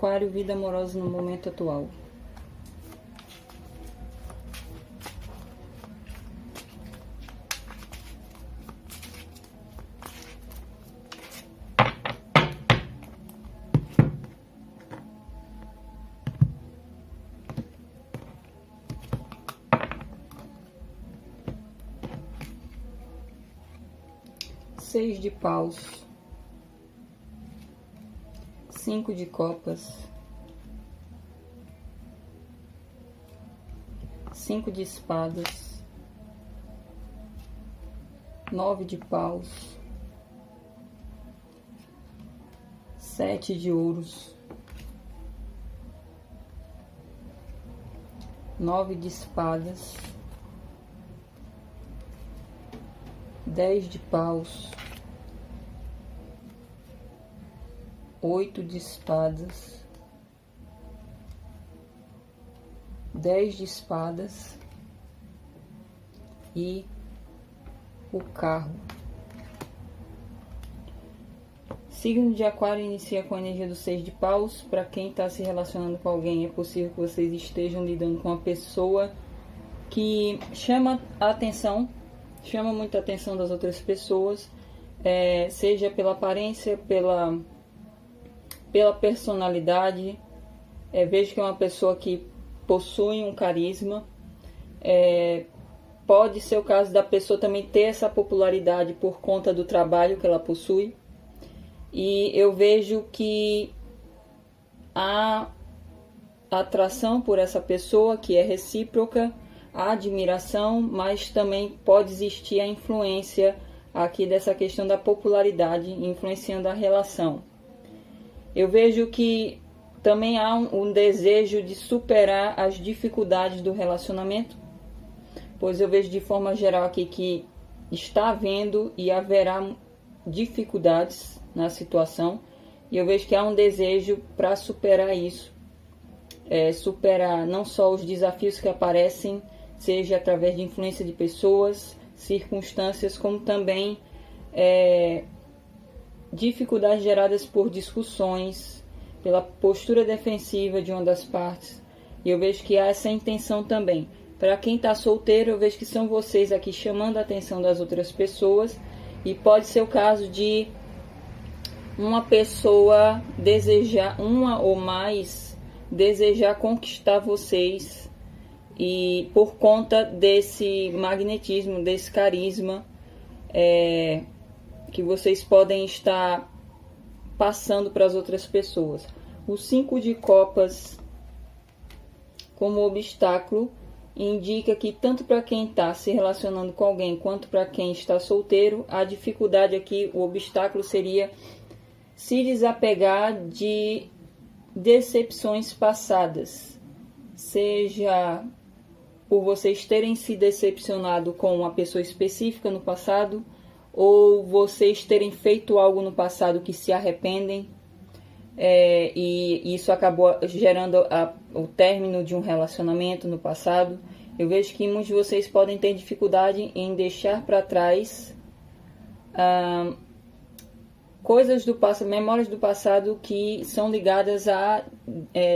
Aquário, vida amorosa no momento atual. Seis de paus, 5 de copas, 5 de espadas, 9 de paus, 7 de ouros, 9 de espadas, 10 de paus, 8 de espadas, 10 de espadas e o carro. Signo de Aquário inicia com a energia do 6 de paus. Para quem está se relacionando com alguém, é possível que vocês estejam lidando com uma pessoa que chama a atenção, chama muita atenção das outras pessoas, seja pela aparência, pela personalidade. Vejo que é uma pessoa que possui um carisma. Pode ser o caso da pessoa também ter essa popularidade por conta do trabalho que ela possui. E eu vejo que há atração por essa pessoa, que é recíproca, a admiração, mas também pode existir a influência aqui dessa questão da popularidade influenciando a relação. Eu vejo que também há um desejo de superar as dificuldades do relacionamento, pois eu vejo de forma geral aqui que está havendo e haverá dificuldades na situação, e eu vejo que há um desejo para superar isso, superar não só os desafios que aparecem, seja através de influência de pessoas, circunstâncias, como também dificuldades geradas por discussões, pela postura defensiva de uma das partes. E eu vejo que há essa intenção também. Para quem está solteiro, eu vejo que são vocês aqui chamando a atenção das outras pessoas, e pode ser o caso de uma pessoa desejar, uma ou mais, desejar conquistar vocês, e por conta desse magnetismo, desse carisma que vocês podem estar passando para as outras pessoas. O 5 de copas como obstáculo indica que tanto para quem está se relacionando com alguém quanto para quem está solteiro, a dificuldade aqui, o obstáculo seria se desapegar de decepções passadas, seja por vocês terem se decepcionado com uma pessoa específica no passado, ou vocês terem feito algo no passado que se arrependem, e isso acabou gerando o término de um relacionamento no passado. Eu vejo que muitos de vocês podem ter dificuldade em deixar para trás coisas do passado, memórias do passado que são ligadas a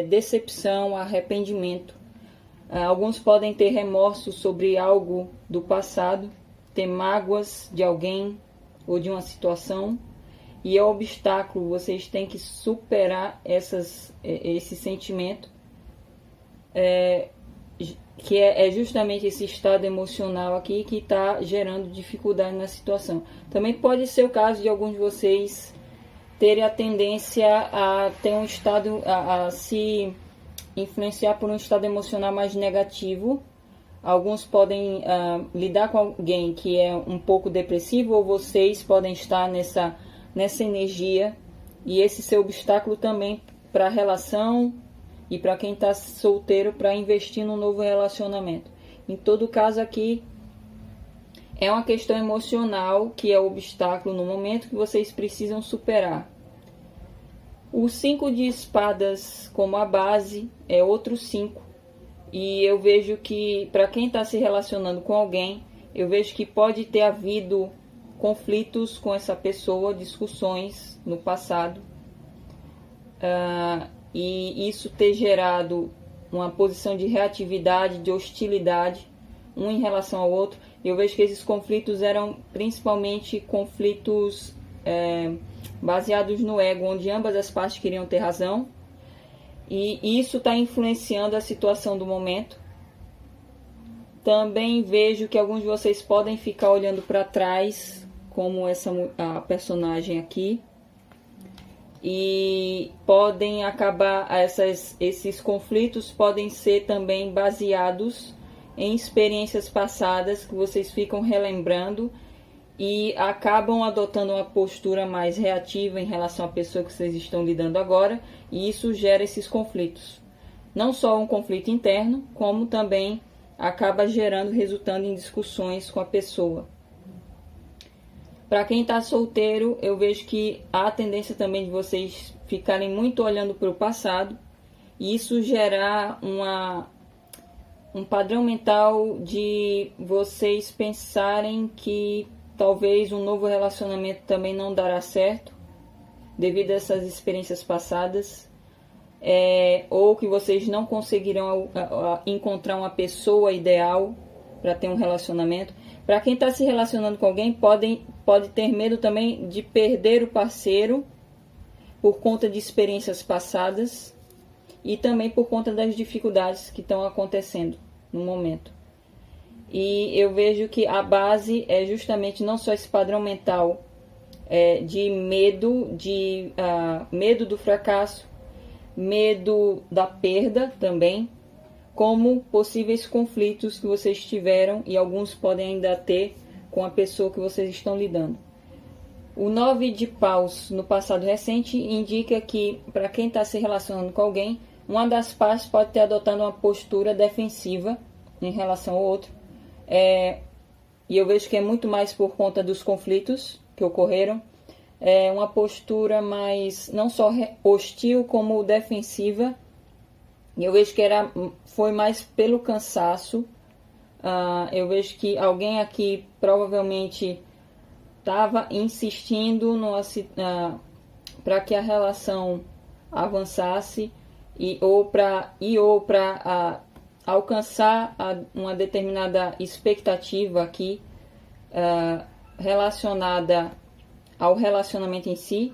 decepção, a arrependimento. Alguns podem ter remorso sobre algo do passado, ter mágoas de alguém ou de uma situação, e é um obstáculo. Vocês têm que superar esse sentimento, que é justamente esse estado emocional aqui que está gerando dificuldade na situação. Também pode ser o caso de alguns de vocês terem a tendência a ter um estado, a se influenciar por um estado emocional mais negativo. Alguns podem lidar com alguém que é um pouco depressivo, ou vocês podem estar nessa energia, e esse seu obstáculo também para a relação e para quem está solteiro para investir num novo relacionamento. Em todo caso aqui é uma questão emocional que é o obstáculo no momento que vocês precisam superar. O 5 de espadas como a base é outro 5. E eu vejo que para quem está se relacionando com alguém, eu vejo que pode ter havido conflitos com essa pessoa, discussões no passado. e isso ter gerado uma posição de reatividade, de hostilidade, um em relação ao outro. Eu vejo que esses conflitos eram principalmente conflitos baseados no ego, onde ambas as partes queriam ter razão, e isso está influenciando a situação do momento. Também vejo que alguns de vocês podem ficar olhando para trás, como a personagem aqui, e podem acabar, esses conflitos podem ser também baseados em experiências passadas que vocês ficam relembrando e acabam adotando uma postura mais reativa em relação à pessoa que vocês estão lidando agora, e isso gera esses conflitos. Não só um conflito interno, como também acaba resultando em discussões com a pessoa. Para quem está solteiro, eu vejo que há a tendência também de vocês ficarem muito olhando para o passado, e isso gerar um padrão mental de vocês pensarem que talvez um novo relacionamento também não dará certo devido a essas experiências passadas, ou que vocês não conseguirão encontrar uma pessoa ideal para ter um relacionamento. Para quem está se relacionando com alguém, pode ter medo também de perder o parceiro por conta de experiências passadas e também por conta das dificuldades que estão acontecendo no momento. E eu vejo que a base é justamente não só esse padrão mental de medo do fracasso, medo da perda também, como possíveis conflitos que vocês tiveram e alguns podem ainda ter com a pessoa que vocês estão lidando. O 9 de paus no passado recente indica que, para quem está se relacionando com alguém, uma das partes pode ter adotado uma postura defensiva em relação ao outro. E eu vejo que é muito mais por conta dos conflitos que ocorreram. É uma postura mais, não só hostil, como defensiva. E eu vejo que foi mais pelo cansaço. Eu vejo que alguém aqui provavelmente estava insistindo para que a relação avançasse ou para alcançar uma determinada expectativa aqui relacionada ao relacionamento em si.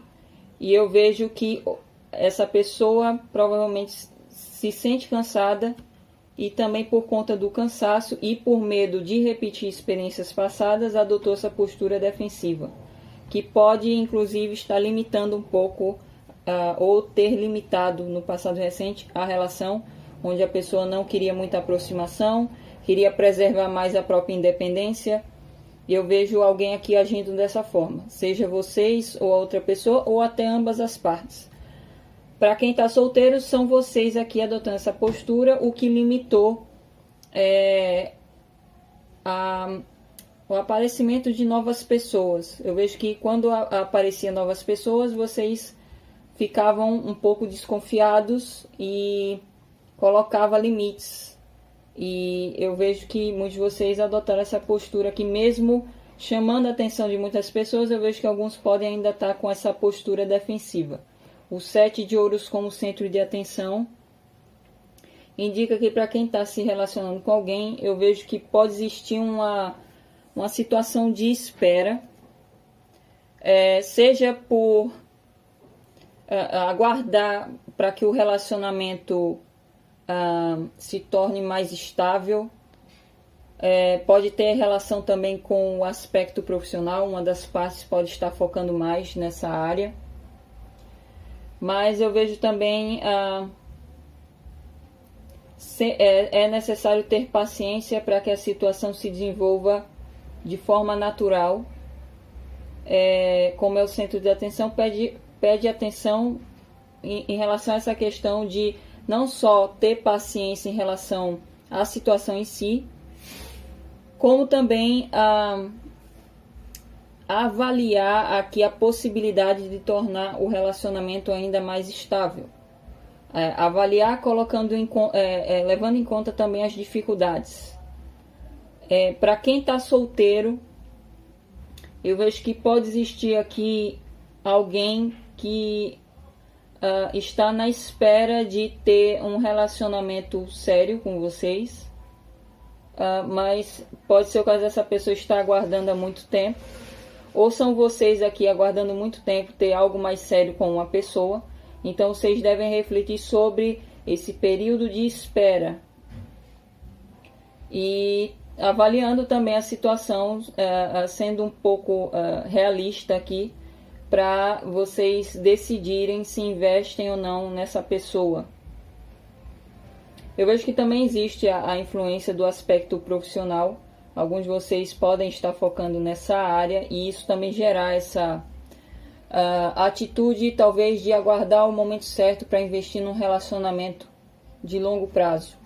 E eu vejo que essa pessoa provavelmente se sente cansada, e também por conta do cansaço e por medo de repetir experiências passadas, adotou essa postura defensiva, que pode inclusive estar limitando um pouco ou ter limitado no passado recente a relação, onde a pessoa não queria muita aproximação, queria preservar mais a própria independência. E eu vejo alguém aqui agindo dessa forma, seja vocês ou a outra pessoa, ou até ambas as partes. Para quem está solteiro, são vocês aqui adotando essa postura, o que limitou o aparecimento de novas pessoas. Eu vejo que quando apareciam novas pessoas, vocês ficavam um pouco desconfiados e colocavam limites. E eu vejo que muitos de vocês adotaram essa postura aqui, mesmo chamando a atenção de muitas pessoas. Eu vejo que alguns podem ainda estar com essa postura defensiva. O 7 de ouros como centro de atenção indica que para quem está se relacionando com alguém, eu vejo que pode existir uma situação de espera, seja por aguardar para que o relacionamento se torne mais estável. Pode ter relação também com o aspecto profissional, uma das partes pode estar focando mais nessa área. Mas eu vejo também é necessário ter paciência para que a situação se desenvolva de forma natural. Como é o centro de atenção, pede atenção em relação a essa questão de não só ter paciência em relação à situação em si, como também avaliar aqui a possibilidade de tornar o relacionamento ainda mais estável. Avaliar levando em conta também as dificuldades. Para quem está solteiro, eu vejo que pode existir aqui alguém que está na espera de ter um relacionamento sério com vocês, mas pode ser o caso dessa pessoa estar aguardando há muito tempo, ou são vocês aqui aguardando muito tempo ter algo mais sério com uma pessoa. Então vocês devem refletir sobre esse período de espera e avaliando também a situação, sendo um pouco realista aqui, para vocês decidirem se investem ou não nessa pessoa. Eu vejo que também existe a influência do aspecto profissional. Alguns de vocês podem estar focando nessa área e isso também gerar essa atitude, talvez, de aguardar o momento certo para investir num relacionamento de longo prazo.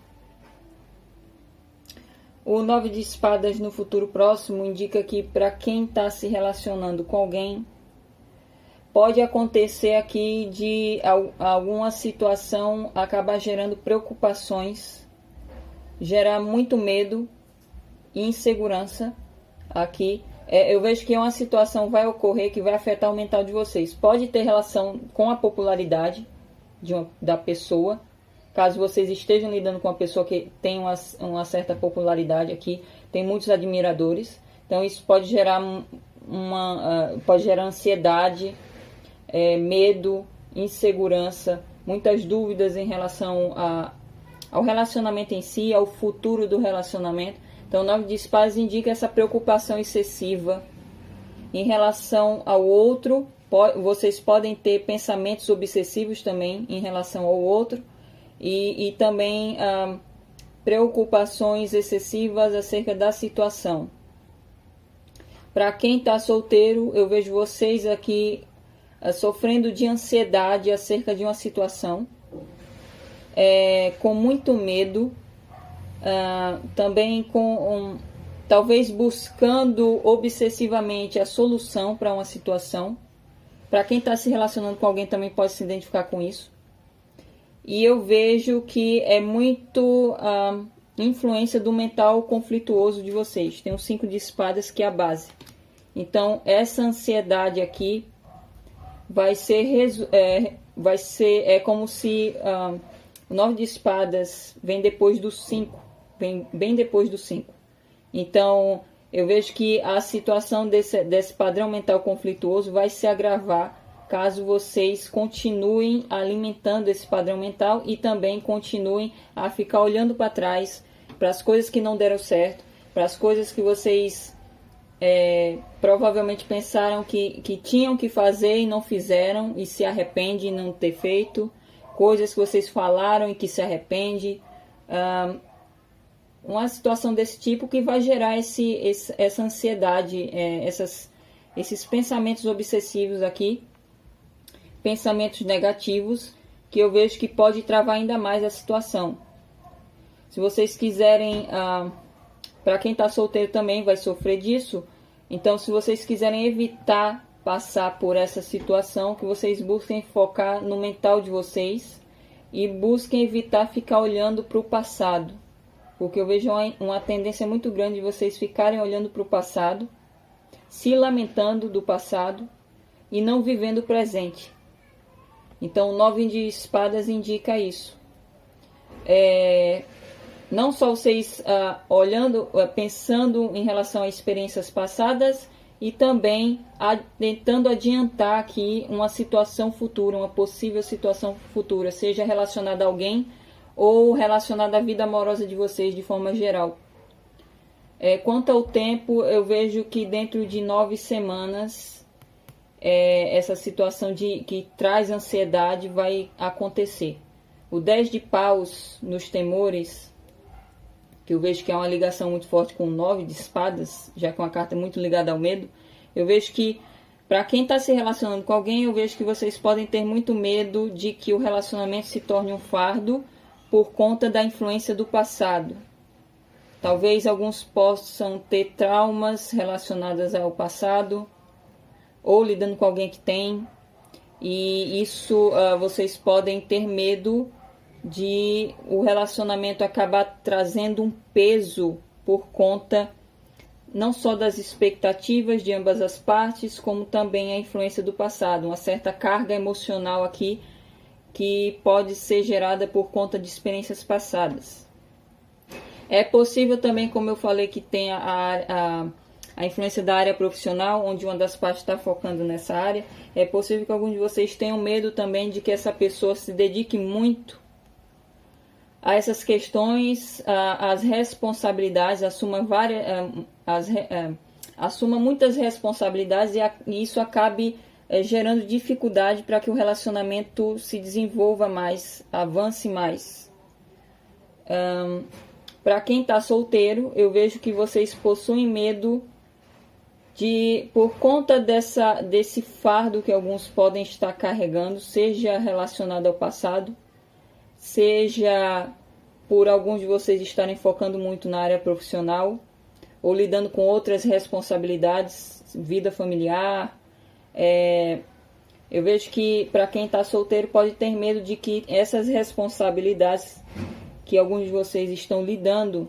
O 9 de espadas no futuro próximo indica que para quem está se relacionando com alguém, pode acontecer aqui de alguma situação acabar gerando preocupações, gerar muito medo e insegurança aqui. Eu vejo que uma situação vai ocorrer que vai afetar o mental de vocês. Pode ter relação com a popularidade da pessoa. Caso vocês estejam lidando com uma pessoa que tem uma certa popularidade aqui, tem muitos admiradores. Então isso pode gerar ansiedade, medo, insegurança, muitas dúvidas em relação ao relacionamento em si, ao futuro do relacionamento. Então, o 9 de espadas indica essa preocupação excessiva em relação ao outro. Vocês podem ter pensamentos obsessivos também em relação ao outro e também preocupações excessivas acerca da situação. Para quem está solteiro, eu vejo vocês aqui sofrendo de ansiedade acerca de uma situação, com muito medo, também talvez buscando obsessivamente a solução para uma situação. Para quem está se relacionando com alguém também pode se identificar com isso. E eu vejo que é muito influência do mental conflituoso de vocês. Tem o 5 de espadas que é a base. Então essa ansiedade aqui vai ser como se o 9 de espadas vem depois do 5, vem bem depois do 5. Então eu vejo que a situação desse padrão mental conflituoso vai se agravar caso vocês continuem alimentando esse padrão mental e também continuem a ficar olhando para trás, para as coisas que não deram certo, para as coisas que vocês provavelmente pensaram que tinham que fazer e não fizeram e se arrependem de não ter feito, coisas que vocês falaram e que se arrependem, uma situação desse tipo que vai gerar essa ansiedade, esses pensamentos obsessivos aqui, pensamentos negativos, que eu vejo que pode travar ainda mais a situação. Se vocês quiserem, para quem está solteiro também vai sofrer disso, então se vocês quiserem evitar passar por essa situação, que vocês busquem focar no mental de vocês e busquem evitar ficar olhando para o passado, porque eu vejo uma tendência muito grande de vocês ficarem olhando para o passado, se lamentando do passado e não vivendo o presente. Então o 9 de espadas indica isso. Não só vocês pensando em relação a experiências passadas e também tentando adiantar aqui uma situação futura, uma possível situação futura, seja relacionada a alguém ou relacionada à vida amorosa de vocês de forma geral. Quanto ao tempo, eu vejo que dentro de 9 semanas essa situação que traz ansiedade vai acontecer. O 10 de paus nos temores, que eu vejo que é uma ligação muito forte com o 9 de espadas, já que é uma carta muito ligada ao medo, eu vejo que para quem está se relacionando com alguém, eu vejo que vocês podem ter muito medo de que o relacionamento se torne um fardo por conta da influência do passado. Talvez alguns possam ter traumas relacionados ao passado, ou lidando com alguém que tem, e isso vocês podem ter medo de o relacionamento acabar trazendo um peso por conta não só das expectativas de ambas as partes, como também a influência do passado, uma certa carga emocional aqui que pode ser gerada por conta de experiências passadas. É possível também, como eu falei, que tenha a influência da área profissional, onde uma das partes está focando nessa área. É possível que alguns de vocês tenham medo também de que essa pessoa se dedique muito a essas questões, as responsabilidades, assuma muitas responsabilidades e isso acabe gerando dificuldade para que o relacionamento se desenvolva mais, avance mais. Para quem está solteiro, eu vejo que vocês possuem medo por conta desse fardo que alguns podem estar carregando, seja relacionado ao passado, seja por alguns de vocês estarem focando muito na área profissional ou lidando com outras responsabilidades, vida familiar. Eu vejo que para quem está solteiro pode ter medo de que essas responsabilidades que alguns de vocês estão lidando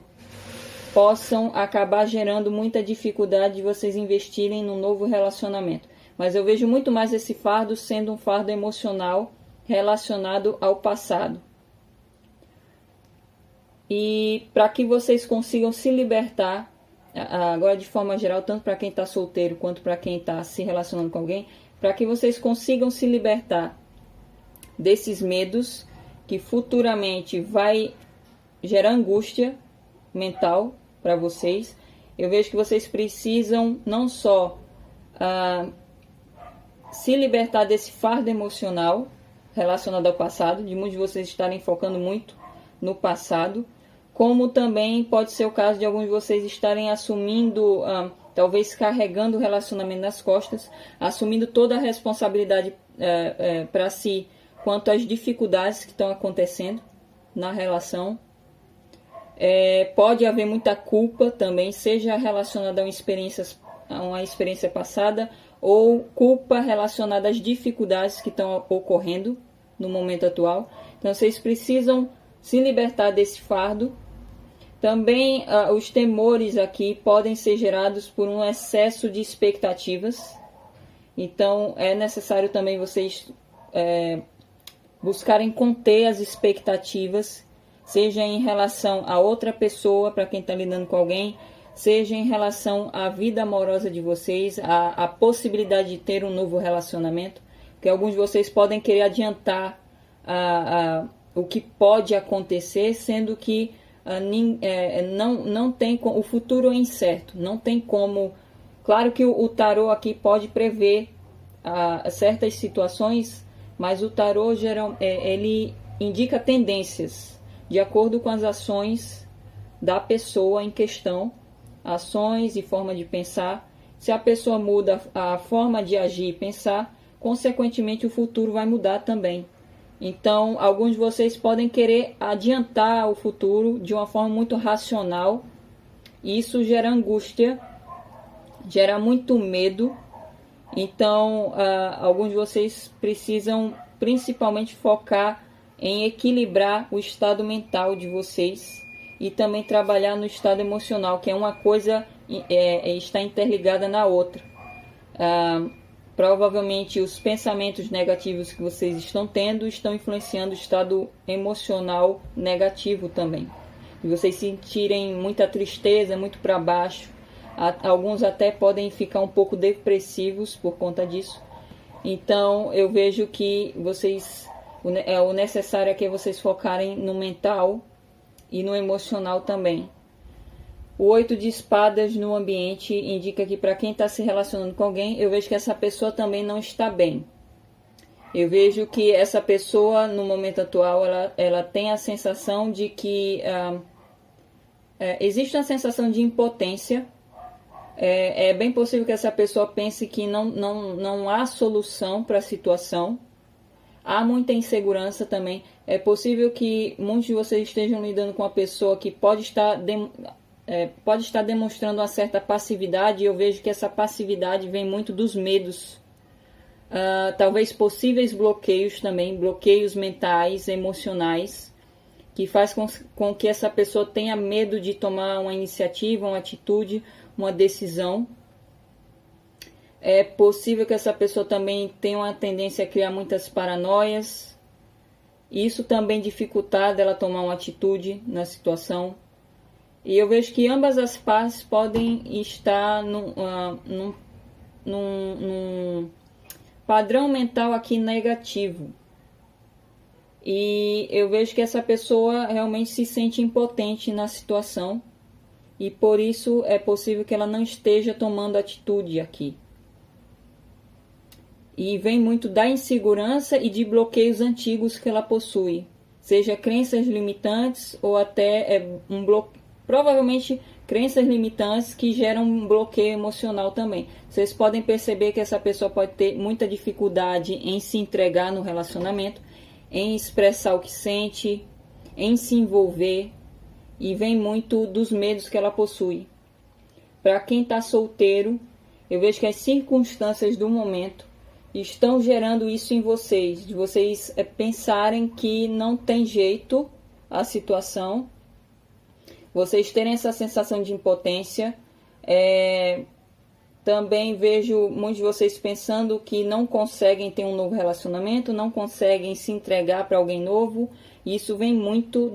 possam acabar gerando muita dificuldade de vocês investirem num novo relacionamento. Mas eu vejo muito mais esse fardo sendo um fardo emocional relacionado ao passado. E para que vocês consigam se libertar, agora de forma geral, tanto para quem está solteiro quanto para quem está se relacionando com alguém, para que vocês consigam se libertar desses medos que futuramente vai gerar angústia mental para vocês, eu vejo que vocês precisam não só se libertar desse fardo emocional relacionado ao passado, de muitos de vocês estarem focando muito no passado, como também pode ser o caso de alguns de vocês estarem assumindo, talvez carregando o relacionamento nas costas, assumindo toda a responsabilidade para si quanto às dificuldades que estão acontecendo na relação. Pode haver muita culpa também, seja relacionada a uma experiência passada ou culpa relacionada às dificuldades que estão ocorrendo no momento atual. Então vocês precisam se libertar desse fardo. Também os temores aqui podem ser gerados por um excesso de expectativas. Então é necessário também vocês buscarem conter as expectativas, seja em relação a outra pessoa, para quem está lidando com alguém, seja em relação à vida amorosa de vocês, a possibilidade de ter um novo relacionamento, porque alguns de vocês podem querer adiantar o que pode acontecer, sendo que não tem, o futuro é incerto, não tem como. Claro que o tarô aqui pode prever certas situações, mas o tarô ele indica tendências de acordo com as ações da pessoa em questão, ações e forma de pensar. Se a pessoa muda a forma de agir e pensar, consequentemente o futuro vai mudar também. Então, alguns de vocês podem querer adiantar o futuro de uma forma muito racional. E isso gera angústia, gera muito medo. Então, alguns de vocês precisam principalmente focar em equilibrar o estado mental de vocês e também trabalhar no estado emocional, que é uma coisa está interligada na outra. Provavelmente os pensamentos negativos que vocês estão tendo estão influenciando o estado emocional negativo também. E vocês sentirem muita tristeza, muito para baixo. Alguns até podem ficar um pouco depressivos por conta disso. Então eu vejo que o necessário aqui é vocês focarem no mental e no emocional também. O 8 de espadas no ambiente indica que para quem está se relacionando com alguém, eu vejo que essa pessoa também não está bem. Eu vejo que essa pessoa, no momento atual, ela tem a sensação de que existe uma sensação de impotência. É bem possível que essa pessoa pense que não há solução para a situação. Há muita insegurança também. É possível que muitos de vocês estejam lidando com uma pessoa que pode estar demonstrando uma certa passividade, e eu vejo que essa passividade vem muito dos medos. Talvez possíveis bloqueios também, bloqueios mentais, emocionais, que faz com que essa pessoa tenha medo de tomar uma iniciativa, uma atitude, uma decisão. É possível que essa pessoa também tenha uma tendência a criar muitas paranoias, Isso também dificultar dela tomar uma atitude na situação. E eu vejo que ambas as partes podem estar num padrão mental aqui negativo. E eu vejo que essa pessoa realmente se sente impotente na situação. E por isso é possível que ela não esteja tomando atitude aqui. E vem muito da insegurança e de bloqueios antigos que ela possui. Seja crenças limitantes ou até provavelmente crenças limitantes que geram um bloqueio emocional também. Vocês podem perceber que essa pessoa pode ter muita dificuldade em se entregar no relacionamento, em expressar o que sente, em se envolver, e vem muito dos medos que ela possui. Para quem está solteiro, eu vejo que as circunstâncias do momento estão gerando isso em vocês, de vocês pensarem que não tem jeito a situação, vocês terem essa sensação de impotência. Também vejo muitos de vocês pensando que não conseguem ter um novo relacionamento, não conseguem se entregar para alguém novo. Isso vem muito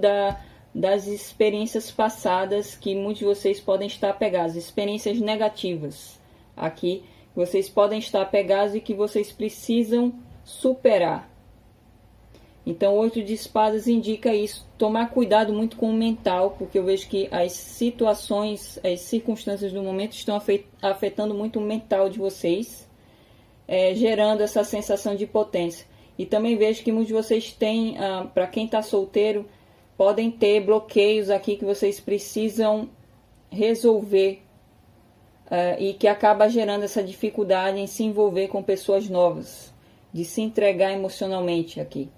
das experiências passadas que muitos de vocês podem estar apegados, experiências negativas aqui, vocês podem estar apegados e que vocês precisam superar. Então, 8 de espadas indica isso, tomar cuidado muito com o mental, porque eu vejo que as situações, as circunstâncias do momento estão afetando muito o mental de vocês, gerando essa sensação de impotência. E também vejo que muitos de vocês têm, para quem está solteiro, podem ter bloqueios aqui que vocês precisam resolver, e que acaba gerando essa dificuldade em se envolver com pessoas novas, de se entregar emocionalmente aqui.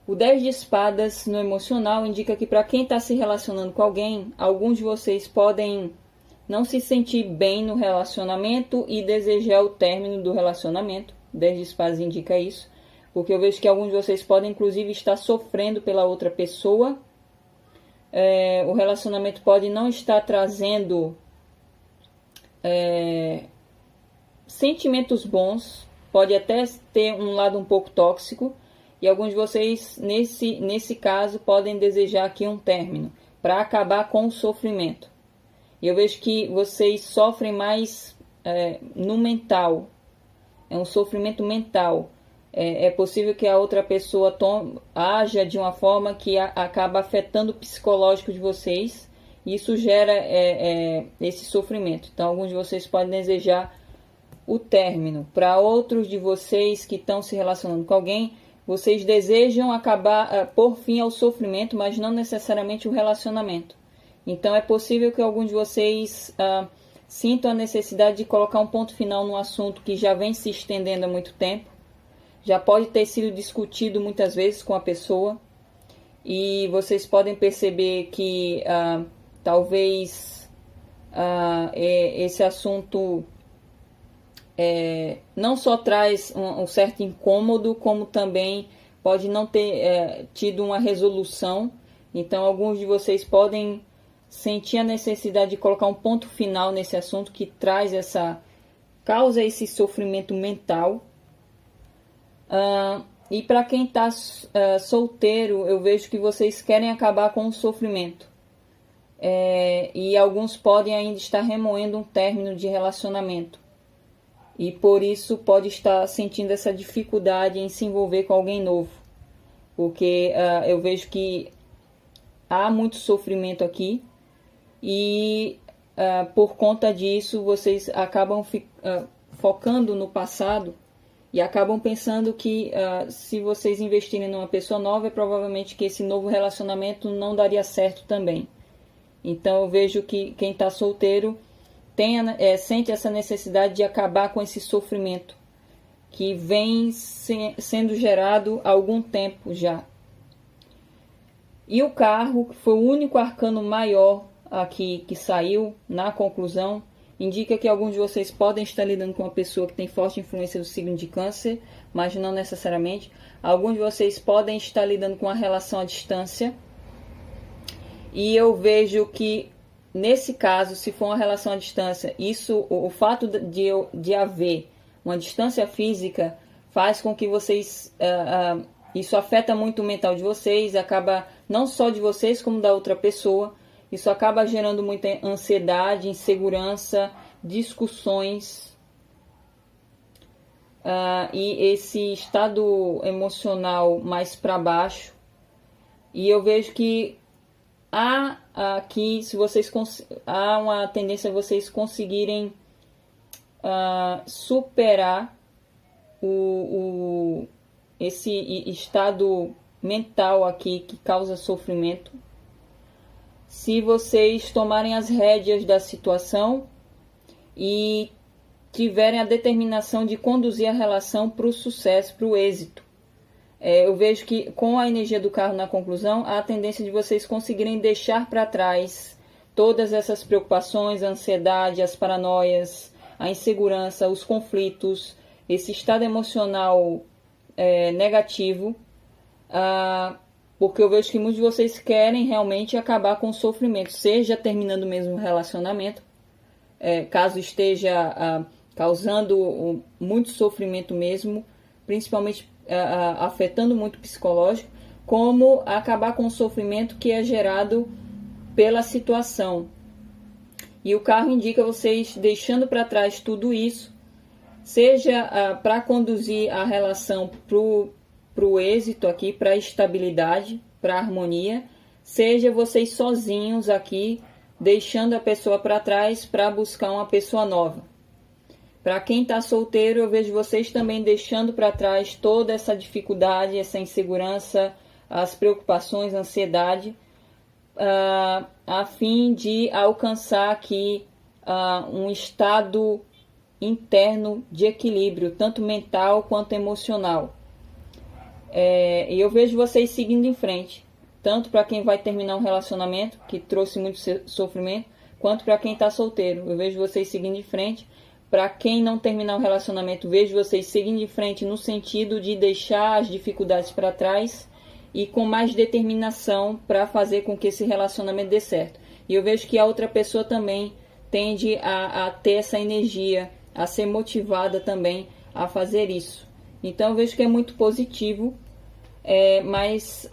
O 10 de espadas no emocional indica que para quem está se relacionando com alguém, alguns de vocês podem não se sentir bem no relacionamento e desejar o término do relacionamento. O 10 de espadas indica isso, porque eu vejo que alguns de vocês podem inclusive estar sofrendo pela outra pessoa. O relacionamento pode não estar trazendo sentimentos bons, pode até ter um lado um pouco tóxico. E alguns de vocês, nesse caso, podem desejar aqui um término, para acabar com o sofrimento. E eu vejo que vocês sofrem mais no mental. É um sofrimento mental. É possível que a outra pessoa haja de uma forma que acaba afetando o psicológico de vocês. E isso gera esse sofrimento. Então, alguns de vocês podem desejar o término. Para outros de vocês que estão se relacionando com alguém, vocês desejam acabar, pôr fim ao sofrimento, mas não necessariamente o relacionamento. Então é possível que alguns de vocês sintam a necessidade de colocar um ponto final num assunto que já vem se estendendo há muito tempo. Já pode ter sido discutido muitas vezes com a pessoa. E vocês podem perceber que talvez esse assunto não só traz um certo incômodo, como também pode não ter tido uma resolução. Então, alguns de vocês podem sentir a necessidade de colocar um ponto final nesse assunto que causa esse sofrimento mental. E para quem está solteiro, eu vejo que vocês querem acabar com o sofrimento. E alguns podem ainda estar remoendo um término de relacionamento. E por isso pode estar sentindo essa dificuldade em se envolver com alguém novo. Porque eu vejo que há muito sofrimento aqui. E por conta disso vocês acabam focando no passado. E acabam pensando que se vocês investirem numa pessoa nova, é provavelmente que esse novo relacionamento não daria certo também. Então eu vejo que quem está solteiro sente essa necessidade de acabar com esse sofrimento que vem sendo gerado há algum tempo já. E o carro, que foi o único arcano maior aqui que saiu na conclusão, indica que alguns de vocês podem estar lidando com uma pessoa que tem forte influência do signo de Câncer, mas não necessariamente. Alguns de vocês podem estar lidando com uma relação à distância. E eu vejo que nesse caso, se for uma relação à distância, o fato de haver uma distância física faz com que vocês Isso afeta muito o mental de vocês, acaba não só de vocês, como da outra pessoa. Isso acaba gerando muita ansiedade, insegurança, discussões. E esse estado emocional mais para baixo. E eu vejo que há aqui, se vocês há uma tendência a vocês conseguirem superar esse estado mental aqui que causa sofrimento, se vocês tomarem as rédeas da situação e tiverem a determinação de conduzir a relação para o sucesso, para o êxito. Eu vejo que com a energia do carro na conclusão, há a tendência de vocês conseguirem deixar para trás todas essas preocupações, a ansiedade, as paranoias, a insegurança, os conflitos, esse estado emocional negativo, porque eu vejo que muitos de vocês querem realmente acabar com o sofrimento, seja terminando mesmo o relacionamento, caso esteja causando muito sofrimento mesmo, principalmente afetando muito o psicológico, como acabar com o sofrimento que é gerado pela situação. E o carro indica vocês deixando para trás tudo isso, seja para conduzir a relação para o êxito aqui, para a estabilidade, para a harmonia, seja vocês sozinhos aqui, deixando a pessoa para trás para buscar uma pessoa nova. Para quem está solteiro, eu vejo vocês também deixando para trás toda essa dificuldade, essa insegurança, as preocupações, a ansiedade, a fim de alcançar aqui um estado interno de equilíbrio, tanto mental quanto emocional. E eu vejo vocês seguindo em frente, tanto para quem vai terminar um relacionamento que trouxe muito sofrimento, quanto para quem está solteiro. Eu vejo vocês seguindo em frente. Para quem não terminar o relacionamento, vejo vocês seguindo em frente no sentido de deixar as dificuldades para trás e com mais determinação para fazer com que esse relacionamento dê certo. E eu vejo que a outra pessoa também tende a ter essa energia, a ser motivada também a fazer isso. Então eu vejo que é muito positivo, mas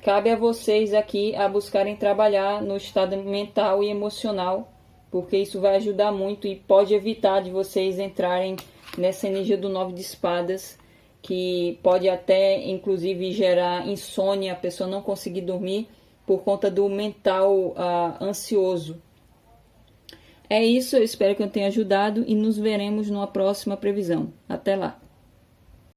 cabe a vocês aqui a buscarem trabalhar no estado mental e emocional, porque isso vai ajudar muito e pode evitar de vocês entrarem nessa energia do 9 de espadas, que pode até, inclusive, gerar insônia, a pessoa não conseguir dormir por conta do mental ansioso. É isso, eu espero que eu tenha ajudado e nos veremos numa próxima previsão. Até lá!